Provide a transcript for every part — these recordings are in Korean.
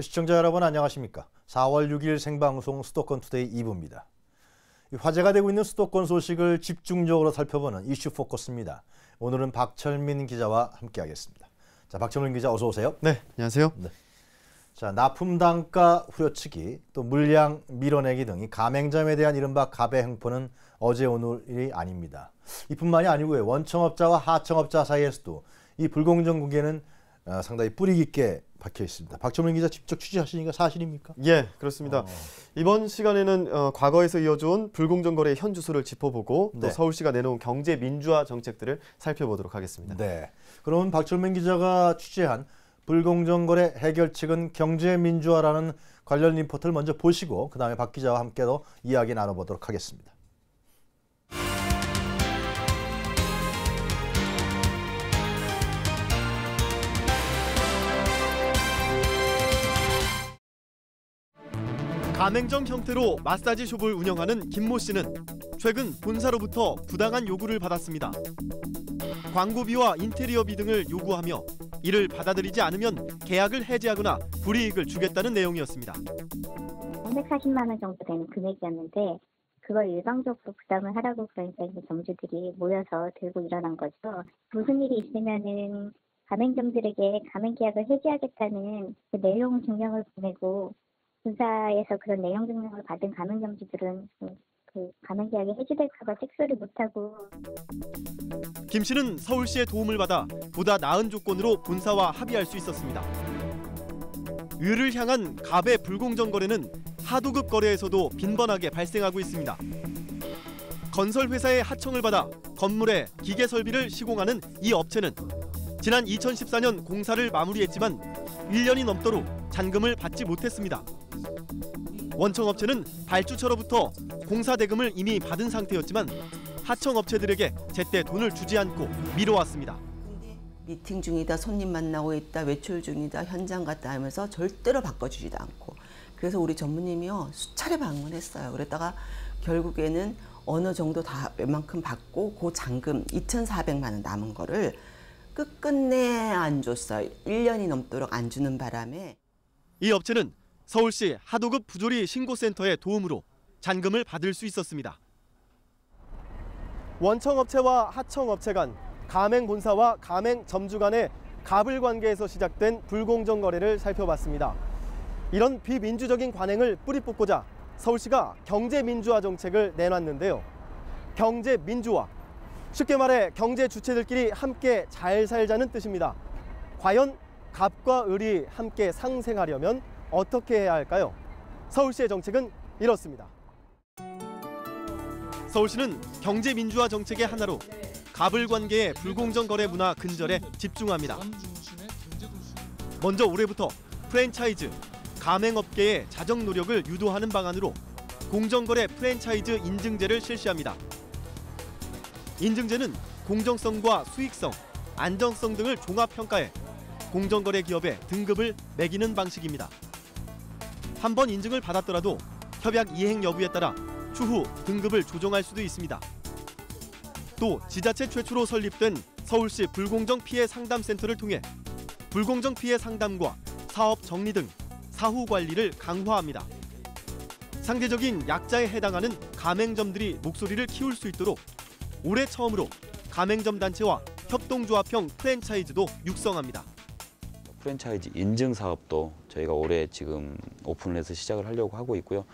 시청자 여러분 안녕하십니까? 4월 6일 생방송 수도권 투데이 2부입니다. 화제가 되고 있는 수도권 소식을 집중적으로 살펴보는 이슈 포커스입니다. 오늘은 박철민 기자와 함께하겠습니다. 자, 박철민 기자 어서 오세요. 네, 안녕하세요. 네. 자, 납품 단가 후려치기, 또 물량 밀어내기 등이 가맹점에 대한 이른바 가배 행포는 어제 오늘이 아닙니다. 이뿐만이 아니고요. 원청업자와 하청업자 사이에서도 이 불공정 관계는 상당히 뿌리 깊게 박혀 있습니다. 박철민 기자 직접 취재하시니까 사실입니까? 예, 그렇습니다. 이번 시간에는 과거에서 이어져온 불공정 거래의 현주소를 짚어보고 또 네. 서울시가 내놓은 경제 민주화 정책들을 살펴보도록 하겠습니다. 네. 그럼 박철민 기자가 취재한 불공정 거래 해결책은 경제 민주화라는 관련 리포트를 먼저 보시고 그다음에 박 기자와 함께 더 이야기 나눠보도록 하겠습니다. 가맹점 형태로 마사지 숍을 운영하는 김모 씨는 최근 본사로부터 부당한 요구를 받았습니다. 광고비와 인테리어비 등을 요구하며 이를 받아들이지 않으면 계약을 해지하거나 불이익을 주겠다는 내용이었습니다. 340만 원 정도 되는 금액이었는데 그걸 일방적으로 부담을 하라고 그러니까 이제 점주들이 모여서 들고 일어난 거죠. 무슨 일이 있으면은 가맹점들에게 가맹계약을 해지하겠다는 그 내용 증명을 보내고 본사에서 그런 내용 증명을 받은 가맹점주들은 그 가맹계약이 해지될까 봐 색소를 못하고. 김 씨는 서울시의 도움을 받아 보다 나은 조건으로 본사와 합의할 수 있었습니다. 의를 향한 가배 불공정 거래는 하도급 거래에서도 빈번하게 발생하고 있습니다. 건설회사의 하청을 받아 건물에 기계 설비를 시공하는 이 업체는 지난 2014년 공사를 마무리했지만 1년이 넘도록 잔금을 받지 못했습니다. 원청업체는 발주처로부터 공사 대금을 이미 받은 상태였지만 하청업체들에게 제때 돈을 주지 않고 미뤄왔습니다. 미팅 중이다, 손님 만나고 있다, 외출 중이다, 현장 갔다 하면서 절대로 바꿔주지도 않고. 그래서 우리 전무님이요 수차례 방문했어요. 그랬다가 결국에는 어느 정도 다 웬만큼 받고 그 잔금 2,400만 원 남은 거를 끝끝내 안 줬어요. 1년이 넘도록 안 주는 바람에. 이 업체는 서울시 하도급 부조리 신고센터의 도움으로 잔금을 받을 수 있었습니다. 원청업체와 하청업체 간, 가맹본사와 가맹점주 간의 갑을 관계에서 시작된 불공정 거래를 살펴봤습니다. 이런 비민주적인 관행을 뿌리 뽑고자 서울시가 경제민주화 정책을 내놨는데요. 경제민주화, 쉽게 말해 경제 주체들끼리 함께 잘 살자는 뜻입니다. 과연 갑과 을이 함께 상생하려면 어떻게 해야 할까요? 서울시의 정책은 이렇습니다. 서울시는 경제민주화 정책의 하나로 갑을 관계의 불공정 거래 문화 근절에 집중합니다. 먼저 올해부터 프랜차이즈, 가맹업계의 자정 노력을 유도하는 방안으로 공정거래 프랜차이즈 인증제를 실시합니다. 인증제는 공정성과 수익성, 안정성 등을 종합평가해 공정거래 기업의 등급을 매기는 방식입니다. 한 번 인증을 받았더라도 협약 이행 여부에 따라 추후 등급을 조정할 수도 있습니다. 또 지자체 최초로 설립된 서울시 불공정 피해 상담센터를 통해 불공정 피해 상담과 사업 정리 등 사후 관리를 강화합니다. 상대적인 약자에 해당하는 가맹점들이 목소리를 키울 수 있도록 올해 처음으로 가맹점 단체와 협동조합형 프랜차이즈도 육성합니다. 프랜차이즈 인증 사업도 저희가 올해 지금 오픈을 해서 시작을 하려고 하고 있고요.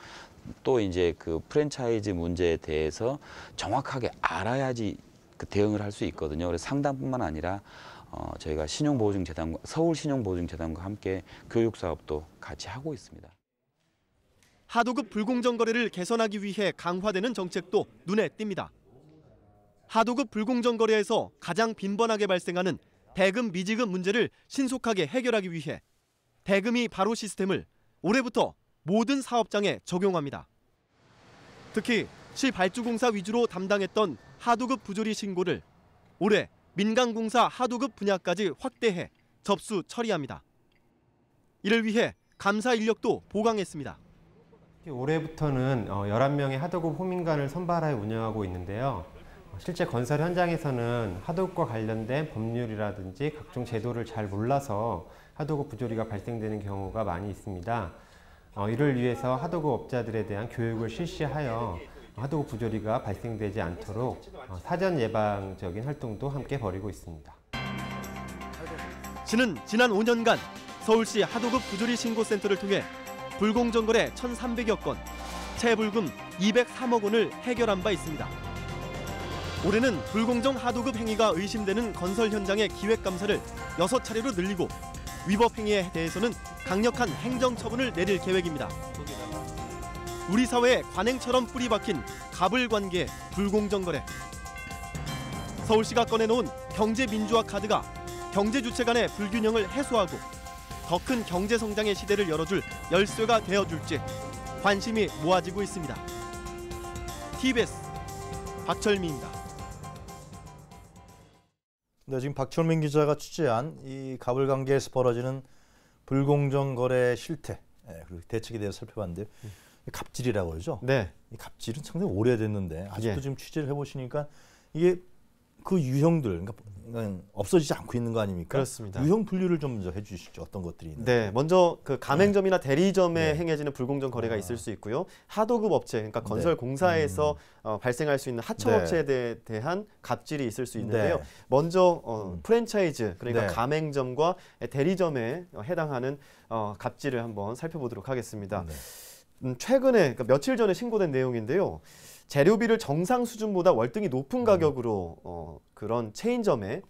또 이제 그 프랜차이즈 문제에 대해서 정확하게 알아야지 그 대응을 할 수 있거든요. 그래서 상담뿐만 아니라 저희가 신용보증재단과 서울 신용보증재단과 함께 교육 사업도 같이 하고 있습니다. 하도급 불공정 거래를 개선하기 위해 강화되는 정책도 눈에 띕니다. 하도급 불공정 거래에서 가장 빈번하게 발생하는 대금 미지급 문제를 신속하게 해결하기 위해 대금이 바로 시스템을 올해부터 모든 사업장에 적용합니다. 특히 시발주공사 위주로 담당했던 하도급 부조리 신고를 올해 민간공사 하도급 분야까지 확대해 접수 처리합니다. 이를 위해 감사 인력도 보강했습니다. 올해부터는 11명의 하도급 호민관을 선발하여 운영하고 있는데요. 실제 건설 현장에서는 하도급과 관련된 법률이라든지 각종 제도를 잘 몰라서 하도급 부조리가 발생되는 경우가 많이 있습니다. 이를 위해서 하도급 업자들에 대한 교육을 실시하여 하도급 부조리가 발생되지 않도록 사전 예방적인 활동도 함께 벌이고 있습니다. 시는 지난 5년간 서울시 하도급 부조리 신고센터를 통해 불공정 거래 1,300여 건, 체불금 203억 원을 해결한 바 있습니다. 올해는 불공정 하도급 행위가 의심되는 건설 현장의 기획 감사를 6차례로 늘리고 위법 행위에 대해서는 강력한 행정 처분을 내릴 계획입니다. 우리 사회에 관행처럼 뿌리 박힌 갑을관계 불공정 거래. 서울시가 꺼내놓은 경제민주화 카드가 경제 주체 간의 불균형을 해소하고 더 큰 경제 성장의 시대를 열어줄 열쇠가 되어줄지 관심이 모아지고 있습니다. TBS 박철미입니다. 네, 지금 박철민 기자가 취재한 이 갑을관계에서 벌어지는 불공정 거래 실태, 그리고 대책에 대해서 살펴봤는데요. 갑질이라고 그러죠? 네. 이 갑질은 상당히 오래됐는데 아직도 예. 지금 취재를 해보시니까 이게 그 유형들, 그러니까 없어지지 않고 있는 거 아닙니까? 그렇습니다. 유형 분류를 좀 먼저 해주시죠. 어떤 것들이 있는지. 네, 먼저 그 가맹점이나 대리점에 네. 행해지는 불공정 거래가 있을 수 있고요. 하도급 업체, 그러니까 건설 네. 공사에서 발생할 수 있는 하청업체에 대한 갑질이 있을 수 있는데요. 네. 먼저 프랜차이즈, 그러니까 네. 가맹점과 대리점에 해당하는 갑질을 한번 살펴보도록 하겠습니다. 네. 최근에, 그러니까 며칠 전에 신고된 내용인데요. 재료비를 정상 수준보다 월등히 높은 가격으로 그런 체인점에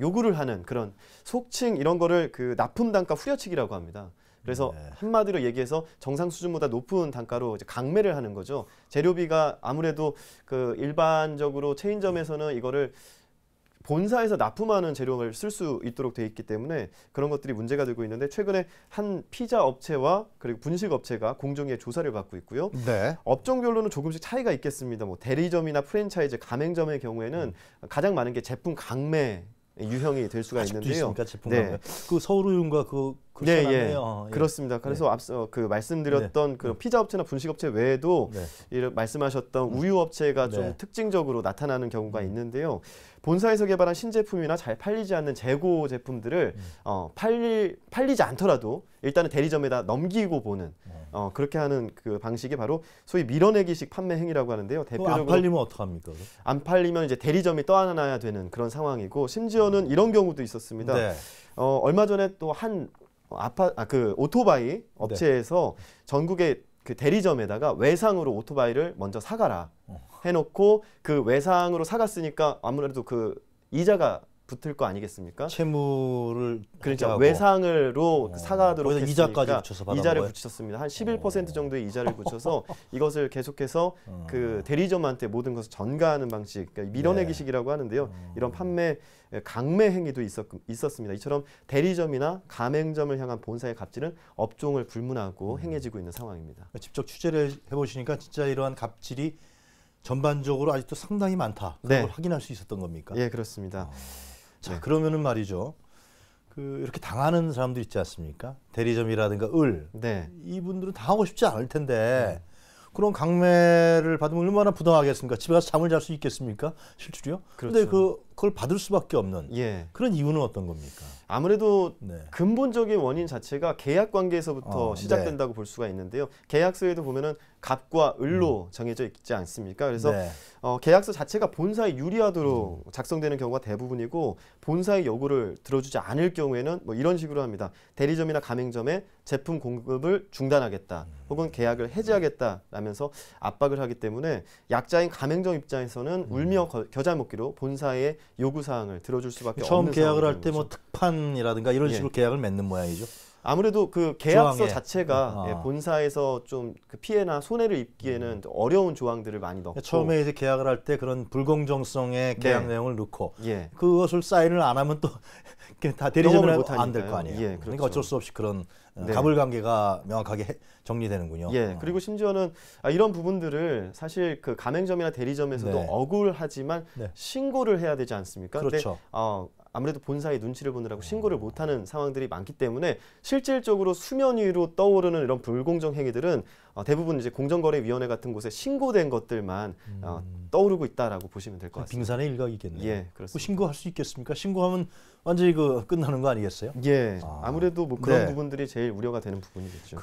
요구를 하는 그런 속칭 이런 거를 그 납품 단가 후려치기라고 합니다. 그래서 네. 한마디로 얘기해서 정상 수준보다 높은 단가로 이제 강매를 하는 거죠. 재료비가 아무래도 그 일반적으로 체인점에서는 이거를 본사에서 납품하는 재료를 쓸 수 있도록 돼 있기 때문에 그런 것들이 문제가 되고 있는데 최근에 한 피자 업체와 그리고 분식 업체가 공정위에 조사를 받고 있고요. 네. 업종별로는 조금씩 차이가 있겠습니다. 뭐 대리점이나 프랜차이즈, 가맹점의 경우에는 가장 많은 게 제품 강매 유형이 될 수가 아직도 있는데요. 있습니까? 제품 네. 강매. 그 서울우유인가 그 네, 예. 시원하네요. 예. 그렇습니다. 그래서 앞서 그 말씀드렸던 그 피자 업체나 분식 업체 외에도 네. 이런 말씀하셨던 우유 업체가 좀 네. 특징적으로 나타나는 경우가 있는데요. 본사에서 개발한 신제품이나 잘 팔리지 않는 재고 제품들을 팔리지 않더라도 일단은 대리점에다 넘기고 보는 그렇게 하는 그 방식이 바로 소위 밀어내기식 판매 행위라고 하는데요. 대표적으로 안 팔리면 어떡합니까? 안 팔리면 이제 대리점이 떠안아야 되는 그런 상황이고 심지어는 이런 경우도 있었습니다. 네. 얼마 전에 또 한 그 오토바이 업체에서 전국의 그 대리점에다가 외상으로 오토바이를 먼저 사가라 해놓고 그 외상으로 사갔으니까 아무래도 그 이자가 붙을 거 아니겠습니까? 채무를 그러니까 해지하고. 외상으로 사가도록 거기다 했으니까 이자까지 붙여서 받은 이자를 거예요? 붙였습니다. 한 11% 정도의 이자를 붙여서 이것을 계속해서 그 대리점한테 모든 것을 전가하는 방식, 그러니까 밀어내기식이라고 하는데요. 이런 판매 강매 행위도 있었습니다. 이처럼 대리점이나 가맹점을 향한 본사의 갑질은 업종을 불문하고 행해지고 있는 상황입니다. 직접 취재를 해보시니까 진짜 이러한 갑질이 전반적으로 아직도 상당히 많다. 그걸 네. 확인할 수 있었던 겁니까? 예, 그렇습니다. 자, 네. 그러면은 말이죠. 그 이렇게 당하는 사람들 있지 않습니까? 대리점이라든가 네. 이분들은 당하고 싶지 않을 텐데 그런 강매를 받으면 얼마나 부당하겠습니까? 집에 가서 잠을 잘 수 있겠습니까? 실제로요? 그런데 그렇죠. 그걸 받을 수밖에 없는 예. 그런 이유는 어떤 겁니까? 아무래도 네. 근본적인 원인 자체가 계약 관계에서부터 시작된다고 볼 수가 있는데요. 계약서에도 보면은 갑과 을로 정해져 있지 않습니까? 그래서 네. 계약서 자체가 본사에 유리하도록 작성되는 경우가 대부분이고 본사의 요구를 들어주지 않을 경우에는 뭐 이런 식으로 합니다. 대리점이나 가맹점에 제품 공급을 중단하겠다 혹은 계약을 해지하겠다라면서 압박을 하기 때문에 약자인 가맹점 입장에서는 울며 겨자 먹기로 본사의 요구사항을 들어줄 수밖에 처음 없는 계약을 할 상황이 때 되는 뭐 거죠. 특판이라든가 이런 예. 식으로 계약을 맺는 모양이죠. 아무래도 그 계약서 조항에. 자체가 본사에서 좀 그 피해나 손해를 입기에는 어려운 조항들을 많이 넣고 처음에 이제 계약을 할 때 그런 불공정성의 계약 네. 내용을 넣고 예. 그것을 사인을 안 하면 또 다 경험을 대리점은 못 안 될 거 하니까요. 아니에요. 예, 그러니까 그렇죠. 어쩔 수 없이 그런 네. 갑을관계가 명확하게 정리되는군요. 예, 그리고 심지어는 이런 부분들을 사실 그 가맹점이나 대리점에서도 네. 억울하지만 네. 신고를 해야 되지 않습니까? 그렇죠. 근데 아무래도 본사의 눈치를 보느라고 신고를 못하는 상황들이 많기 때문에 실질적으로 수면 위로 떠오르는 이런 불공정 행위들은 대부분 이제 공정거래위원회 같은 곳에 신고된 것들만 떠오르고 있다라고 보시면 될 것 같습니다. 빙산의 일각이겠네요. 예, 그렇습니다. 뭐 신고할 수 있겠습니까? 신고하면 완전히 끝나는 거 아니겠어요? 예, 아무래도 뭐 그런 네. 부분들이 제일 우려가 되는 부분이겠죠.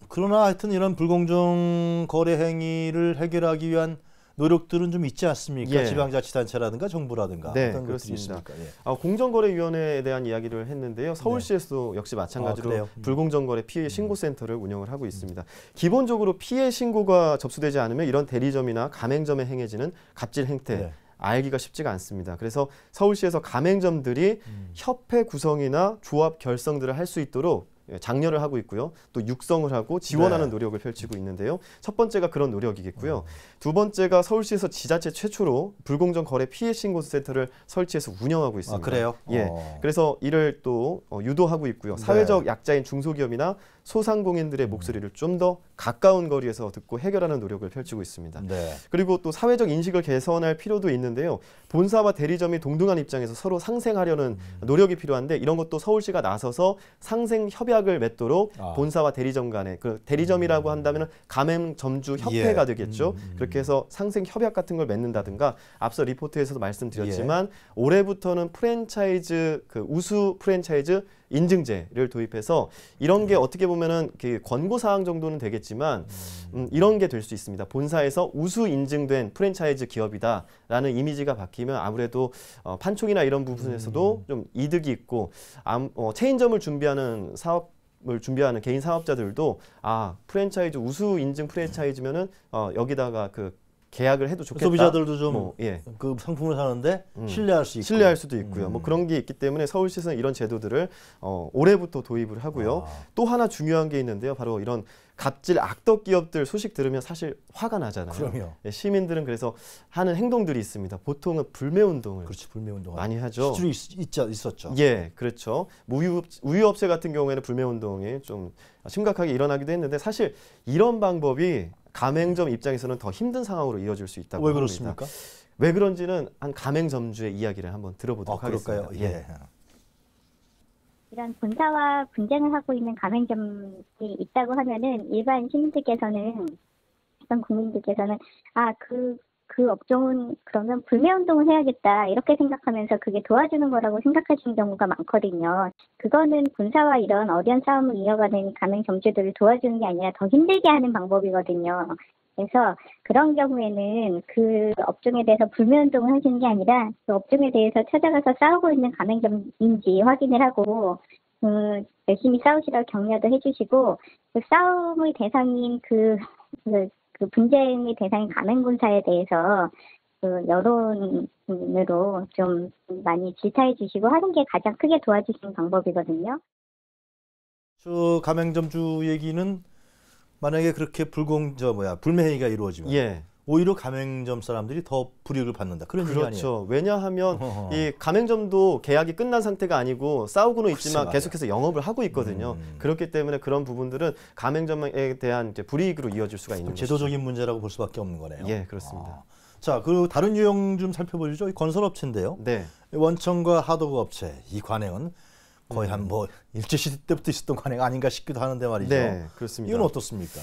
그러나 하여튼 이런 불공정 거래 행위를 해결하기 위한 노력들은 좀 있지 않습니까? 예. 지방자치단체라든가 정부라든가 네, 어떤 것들이 그렇습니다. 있습니까? 예. 공정거래위원회에 대한 이야기를 했는데요. 서울시에서도 역시 마찬가지로 그래요? 불공정거래 피해 신고센터를 운영을 하고 있습니다. 기본적으로 피해 신고가 접수되지 않으면 이런 대리점이나 가맹점에 행해지는 갑질 행태 네. 알기가 쉽지가 않습니다. 그래서 서울시에서 가맹점들이 협회 구성이나 조합 결성들을 할 수 있도록 장려를 하고 있고요. 또 육성을 하고 지원하는 네. 노력을 펼치고 있는데요. 첫 번째가 그런 노력이겠고요. 두 번째가 서울시에서 지자체 최초로 불공정 거래 피해 신고 센터를 설치해서 운영하고 있습니다. 그래요? 예. 그래서 이를 또 유도하고 있고요. 사회적 약자인 중소기업이나 소상공인들의 목소리를 좀 더 가까운 거리에서 듣고 해결하는 노력을 펼치고 있습니다. 네. 그리고 또 사회적 인식을 개선할 필요도 있는데요. 본사와 대리점이 동등한 입장에서 서로 상생하려는 노력이 필요한데 이런 것도 서울시가 나서서 상생 협약을 맺도록 본사와 대리점 간에 그 대리점이라고 한다면 가맹점주 협회가 되겠죠. 그렇게 해서 상생 협약 같은 걸 맺는다든가 앞서 리포트에서도 말씀드렸지만 올해부터는 프랜차이즈 우수 프랜차이즈 인증제를 도입해서 이런 게 어떻게 보면은 그 권고 사항 정도는 되겠지만 이런 게 될 수 있습니다. 본사에서 우수 인증된 프랜차이즈 기업이다라는 이미지가 바뀌면 아무래도 판촉이나 이런 부분에서도 좀 이득이 있고 체인점을 준비하는 개인 사업자들도 프랜차이즈 우수 인증 프랜차이즈면은 여기다가 계약을 해도 좋겠다. 소비자들도 좀 예. 그 상품을 사는데 신뢰할 수 있고. 신뢰할 수도 있고요. 뭐 그런 게 있기 때문에 서울시에서는 이런 제도들을 올해부터 도입을 하고요. 또 하나 중요한 게 있는데요. 바로 이런 갑질 악덕 기업들 소식 들으면 사실 화가 나잖아요. 그럼요. 예, 시민들은 그래서 하는 행동들이 있습니다. 보통은 불매운동을 그렇지, 불매운동 많이 하죠. 실제로 있었죠. 예, 그렇죠. 우유업체 같은 경우에는 불매운동이 좀 심각하게 일어나기도 했는데 사실 이런 방법이 가맹점 입장에서는 더 힘든 상황으로 이어질 수 있다고 왜 합니다. 그렇습니까? 왜 그런지는 한 가맹점주의 이야기를 한번 들어보도록 그럴까요? 하겠습니다. 예. 이런 본사와 분쟁을 하고 있는 가맹점이 있다고 하면은 일반 시민들께서는, 일반 국민들께서는 그 업종은 그러면 불매운동을 해야겠다 이렇게 생각하면서 그게 도와주는 거라고 생각하시는 경우가 많거든요. 그거는 본사와 이런 어려운 싸움을 이어가는 가맹점주들을 도와주는 게 아니라 더 힘들게 하는 방법이거든요. 그래서 그런 경우에는 그 업종에 대해서 불매운동을 하시는 게 아니라 그 업종에 대해서 찾아가서 싸우고 있는 가맹점인지 확인을 하고 열심히 싸우시라고 격려도 해주시고 그 싸움의 대상인 그 분쟁의 대상인 가맹본사에 대해서 여론으로 좀 많이 질타해 주시고 하는 게 가장 크게 도와주시는 방법이거든요. 저 가맹점주 얘기는 만약에 그렇게 불매행위가 이루어지면 예. 오히려 가맹점 사람들이 더 불이익을 받는다. 그런 얘기 아니에요? 그렇죠. 왜냐하면 이 가맹점도 계약이 끝난 상태가 아니고 싸우고는 있지만 계속해서 영업을 하고 있거든요. 그렇기 때문에 그런 부분들은 가맹점에 대한 이제 불이익으로 이어질 수가 있는 거죠. 제도적인 문제라고 볼 수밖에 없는 거네요. 예, 그렇습니다. 자, 그리고 다른 유형 좀 살펴보죠. 건설업체인데요. 네. 원청과 하도급 업체 이 관행은 거의 한 일제시대 때부터 있었던 관행 아닌가 싶기도 하는데 말이죠. 네, 그렇습니다. 이건 어떻습니까?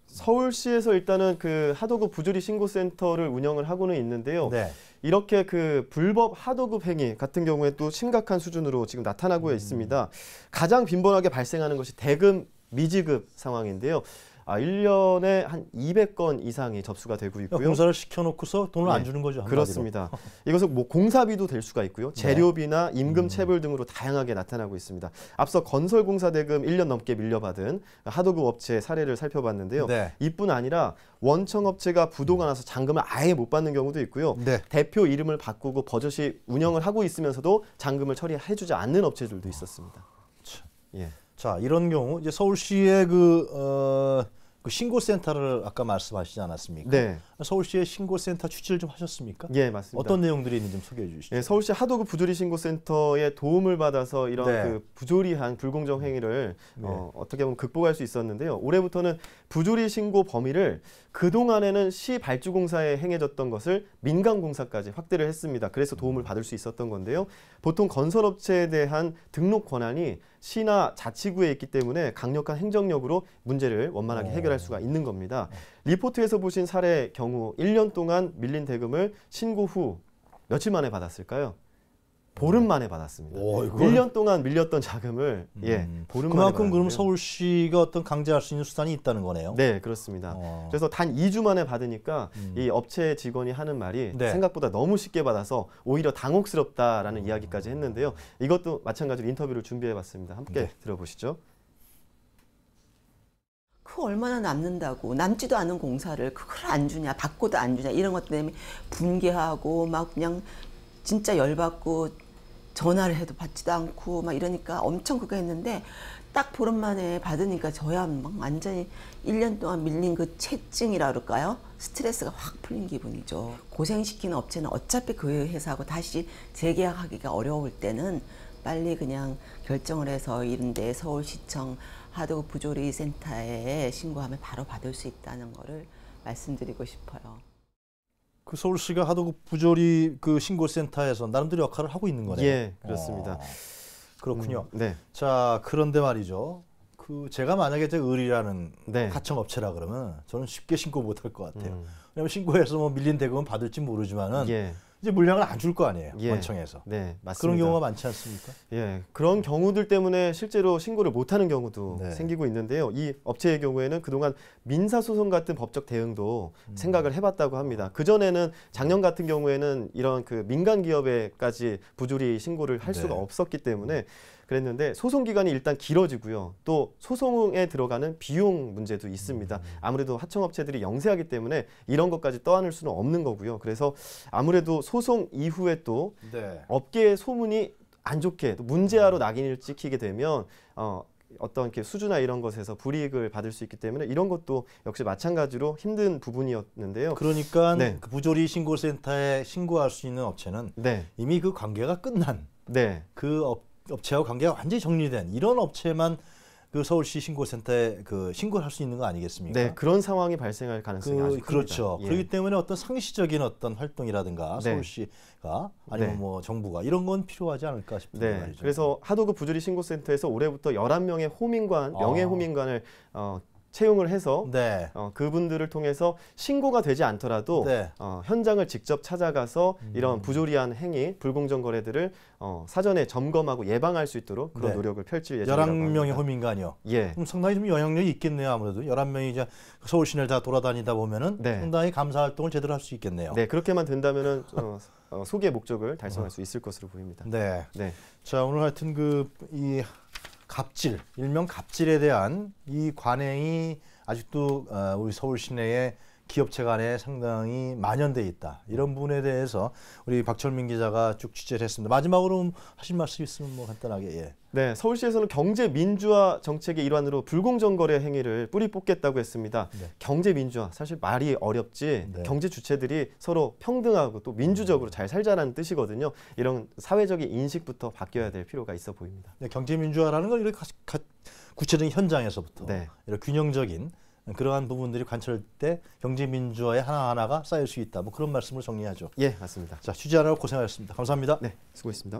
서울시에서 일단은 그 하도급 부조리 신고센터를 운영을 하고는 있는데요. 네. 이렇게 그 불법 하도급 행위 같은 경우에 또 심각한 수준으로 지금 나타나고 있습니다. 가장 빈번하게 발생하는 것이 대금 미지급 상황인데요. 1년에 한 200건 이상이 접수가 되고 있고요. 공사를 시켜놓고서 돈을 안 주는 거죠. 한마디로. 그렇습니다. 이것은 뭐 공사비도 될 수가 있고요. 재료비나 임금 체불 등으로 다양하게 나타나고 있습니다. 앞서 건설공사 대금 1년 넘게 밀려받은 하도급 업체 사례를 살펴봤는데요. 네. 이뿐 아니라 원청업체가 부도가 나서 잔금을 아예 못 받는 경우도 있고요. 네. 대표 이름을 바꾸고 버젓이 운영을 하고 있으면서도 잔금을 처리해주지 않는 업체들도 있었습니다. 예. 자, 이런 경우 이제 서울시의 그 신고센터를 아까 말씀하시지 않았습니까? 네. 서울시의 신고센터 취재를 좀 하셨습니까? 예, 맞습니다. 어떤 내용들이 있는지 좀 소개해 주시죠. 예, 서울시 하도급 부조리 신고센터의 도움을 받아서 이런 네. 그 부조리한 불공정 행위를 어떻게 보면 극복할 수 있었는데요. 올해부터는 부조리 신고 범위를 그동안에는 시 발주공사에 행해졌던 것을 민간공사까지 확대를 했습니다. 그래서 도움을 받을 수 있었던 건데요. 보통 건설업체에 대한 등록 권한이 시나 자치구에 있기 때문에 강력한 행정력으로 문제를 원만하게 해결할 수가 있는 겁니다. 리포트에서 보신 사례의 경우 1년 동안 밀린 대금을 신고 후 며칠 만에 받았을까요? 보름 만에 받았습니다. 오, 이거는- 1년 동안 밀렸던 자금을 보름 만에 그만큼 그럼 받았는데요. 서울시가 어떤 강제할 수 있는 수단이 있다는 거네요. 네, 그렇습니다. 그래서 단 2주 만에 받으니까 이 업체 직원이 하는 말이 네. 생각보다 너무 쉽게 받아서 오히려 당혹스럽다라는 이야기까지 했는데요. 이것도 마찬가지로 인터뷰를 준비해봤습니다. 함께 들어보시죠. 그 얼마나 남는다고 남지도 않은 공사를 그걸 안 주냐 받고도 안 주냐 이런 것 때문에 분개하고 막 그냥 진짜 열받고 전화를 해도 받지도 않고 막 이러니까 엄청 그거 했는데 딱 보름 만에 받으니까 저야 막 완전히 1년 동안 밀린 그 채증이라 그럴까요? 스트레스가 확 풀린 기분이죠. 고생시키는 업체는 어차피 그 회사하고 다시 재계약하기가 어려울 때는 빨리 그냥 결정을 해서 이런데 서울시청 하도급 부조리 센터에 신고하면 바로 받을 수 있다는 거를 말씀드리고 싶어요. 그 서울시가 하도급 부조리 그 신고센터에서 나름대로 역할을 하고 있는 거네요. 예, 그렇습니다. 그렇군요. 네. 자, 그런데 말이죠. 그 제가 만약에 제 을이라는 네. 하청업체라 그러면 저는 쉽게 신고 못 할 것 같아요. 왜냐하면 신고해서 뭐 밀린 대금은 받을지 모르지만은 예. 이제 물량을 안 줄 거 아니에요. 예. 원청에서. 네, 맞습니다. 그런 경우가 많지 않습니까? 예, 그런 경우들 때문에 실제로 신고를 못하는 경우도 네. 생기고 있는데요. 이 업체의 경우에는 그동안 민사소송 같은 법적 대응도 생각을 해봤다고 합니다. 그전에는 작년 같은 경우에는 이런 그 민간 기업에까지 부조리 신고를 할 수가 네. 없었기 때문에 그랬는데 소송 기간이 일단 길어지고요. 또 소송에 들어가는 비용 문제도 있습니다. 아무래도 하청업체들이 영세하기 때문에 이런 것까지 떠안을 수는 없는 거고요. 그래서 아무래도 소송 이후에 또 네. 업계의 소문이 안 좋게 또 문제아로 낙인을 찍히게 되면 어떤 이렇게 수주나 이런 것에서 불이익을 받을 수 있기 때문에 이런 것도 역시 마찬가지로 힘든 부분이었는데요. 그러니까 네. 그 부조리 신고센터에 신고할 수 있는 업체는 네, 이미 그 관계가 끝난 네, 그 업체하고 관계가 완전히 정리된 이런 업체만 그 서울시 신고센터에 그 신고를 할 수 있는 거 아니겠습니까? 네, 그런 상황이 발생할 가능성이 아주 큽니다. 그렇죠. 예. 그렇기 때문에 어떤 상시적인 어떤 활동이라든가 네. 서울시가 아니면 네. 뭐 정부가 이런 건 필요하지 않을까 싶은데 네, 말이죠. 그래서 하도급 부조리 신고센터에서 올해부터 11명의 호민관, 명예 호민관을 채용을 해서 네. 그분들을 통해서 신고가 되지 않더라도 네. 현장을 직접 찾아가서 이런 부조리한 행위, 불공정 거래들을 사전에 점검하고 예방할 수 있도록 그런 네. 노력을 펼칠 예정이라고 11명의 합니다. 호민관이요. 예, 그럼 상당히 좀 영향력이 있겠네요. 아무래도 11명이 이제 서울 시내를 다 돌아다니다 보면은 네. 상당히 감사 활동을 제대로 할 수 있겠네요. 네, 그렇게만 된다면은 소기의 목적을 달성할 수 있을 것으로 보입니다. 네. 네, 자, 오늘 하여튼 이 갑질, 일명 갑질에 대한 이 관행이 아직도 우리 서울 시내의 기업체 간에 상당히 만연돼 있다. 이런 부분에 대해서 우리 박철민 기자가 쭉 취재를 했습니다. 마지막으로 하실 말씀 있으면 뭐 간단하게. 예. 네, 서울시에서는 경제 민주화 정책의 일환으로 불공정 거래 행위를 뿌리 뽑겠다고 했습니다. 네. 경제 민주화 사실 말이 어렵지 네. 경제 주체들이 서로 평등하고 또 민주적으로 잘 살자라는 뜻이거든요. 이런 사회적인 인식부터 바뀌어야 될 필요가 있어 보입니다. 네, 경제 민주화라는 건 이렇게 구체적인 현장에서부터 네. 이런 균형적인 그러한 부분들이 관철될 때 경제 민주화의 하나하나가 쌓일 수 있다. 뭐 그런 말씀으로 정리하죠. 예, 맞습니다. 자, 취재하느라 고생하셨습니다. 감사합니다. 네, 수고했습니다.